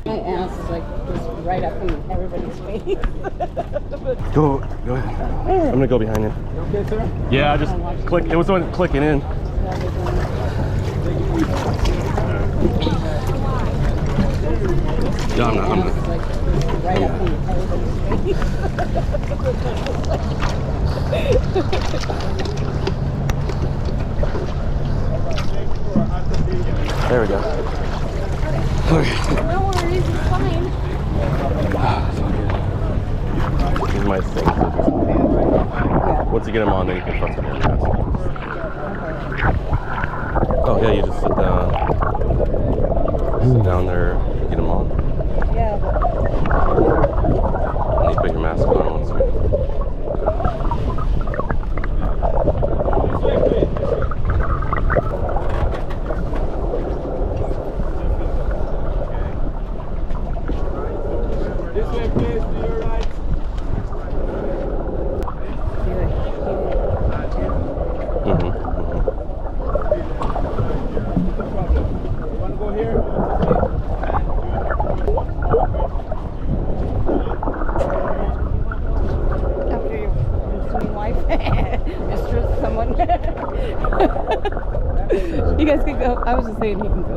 My ass is like just right up in everybody's face. Go ahead. I'm gonna go behind you. Okay, sir? Yeah, just click. It was the one clicking in. No, I'm not. Like right up in everybody's face. There we go. Okay. No worries, it's fine. These are my things. Once you get them on, then you can fuck with them. Oh yeah, you just sit down there, get them on. Yeah. And you put your mask on once you're... This way, please, to your right. You want to go here? After your sweet wife, mistress, someone. You guys can go. I was just saying he can go.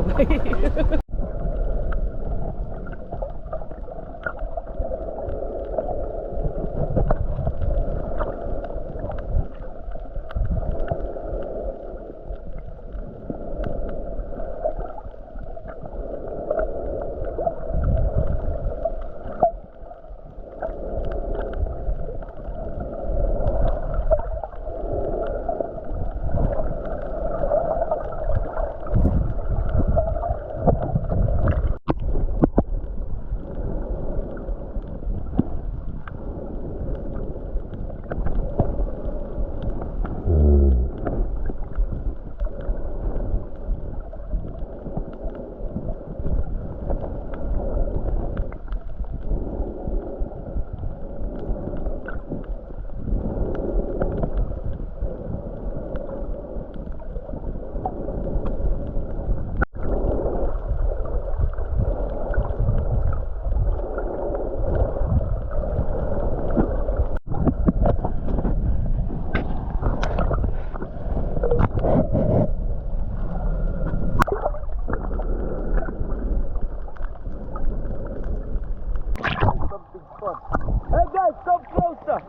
Hey guys, come closer.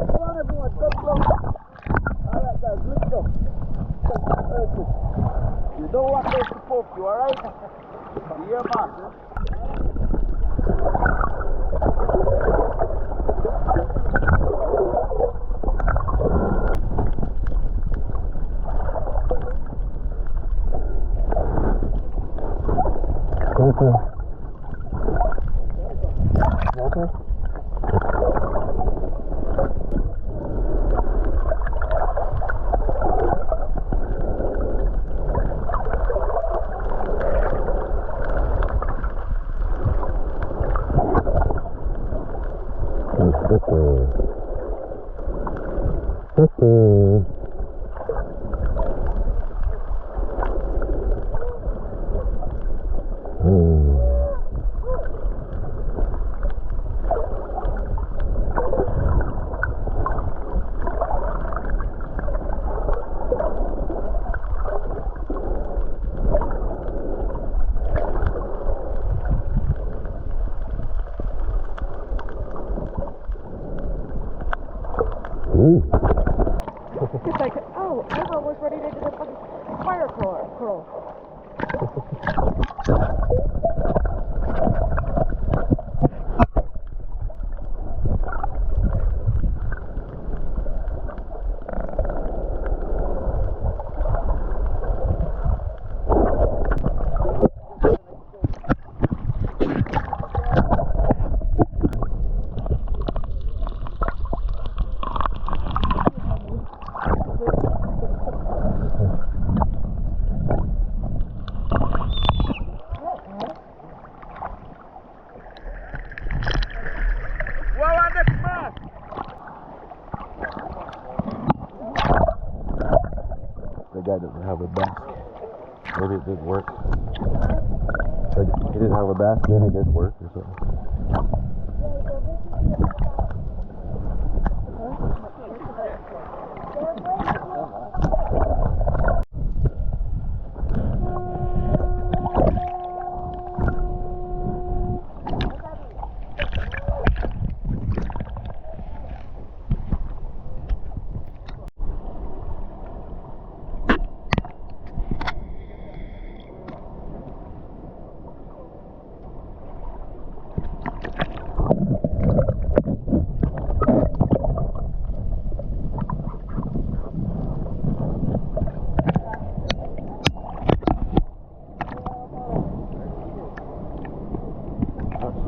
Come on everyone, come closer. Alright guys, let's go. You don't want this to poke you, alright? Be your master. It's like, oh, I was ready to do the fucking fire crawl. the guy doesn't have a basket. Maybe it didn't work. Like, he didn't have a basket and it didn't work or something.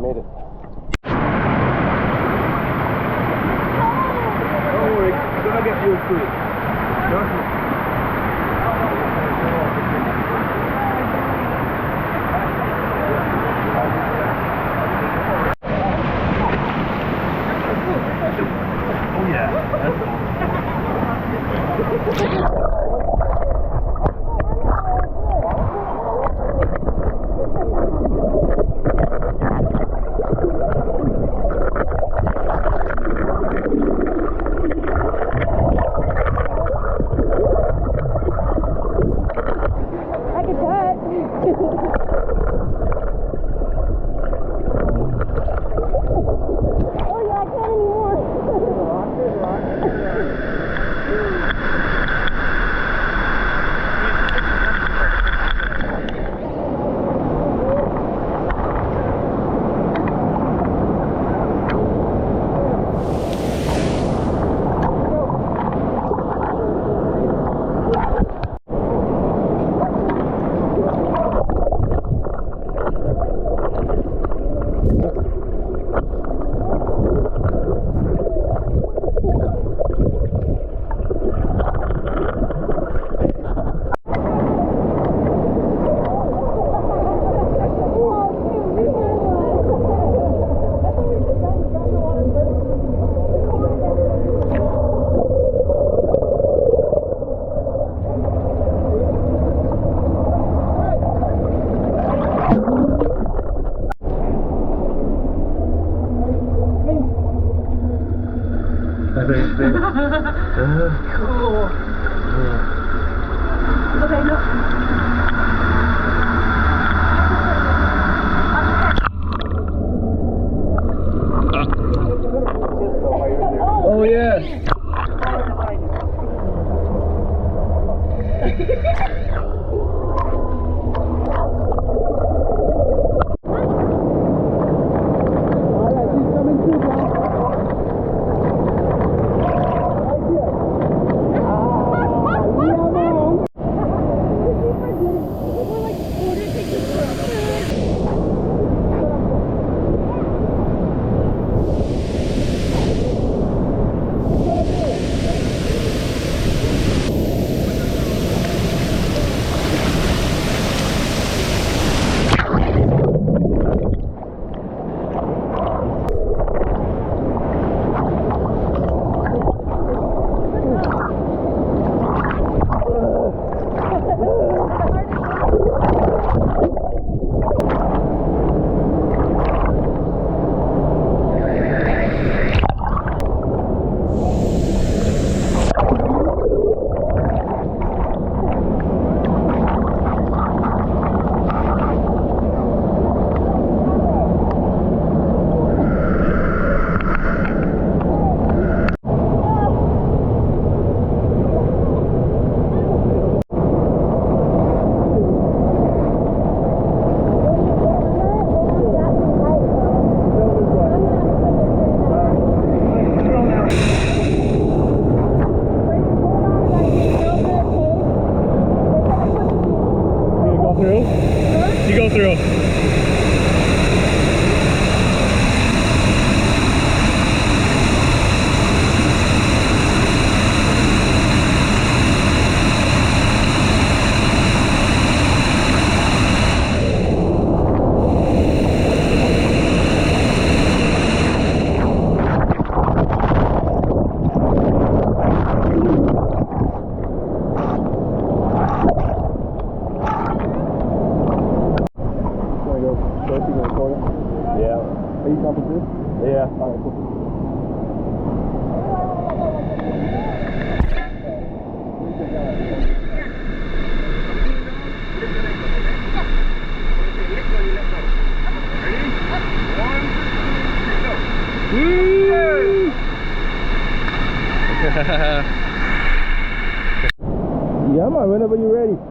Made it. Don't worry, you're gonna get used to it. Trust me. Oh yeah. Cool. Okay, no. Oh yeah. Yeah, man, whenever you're ready.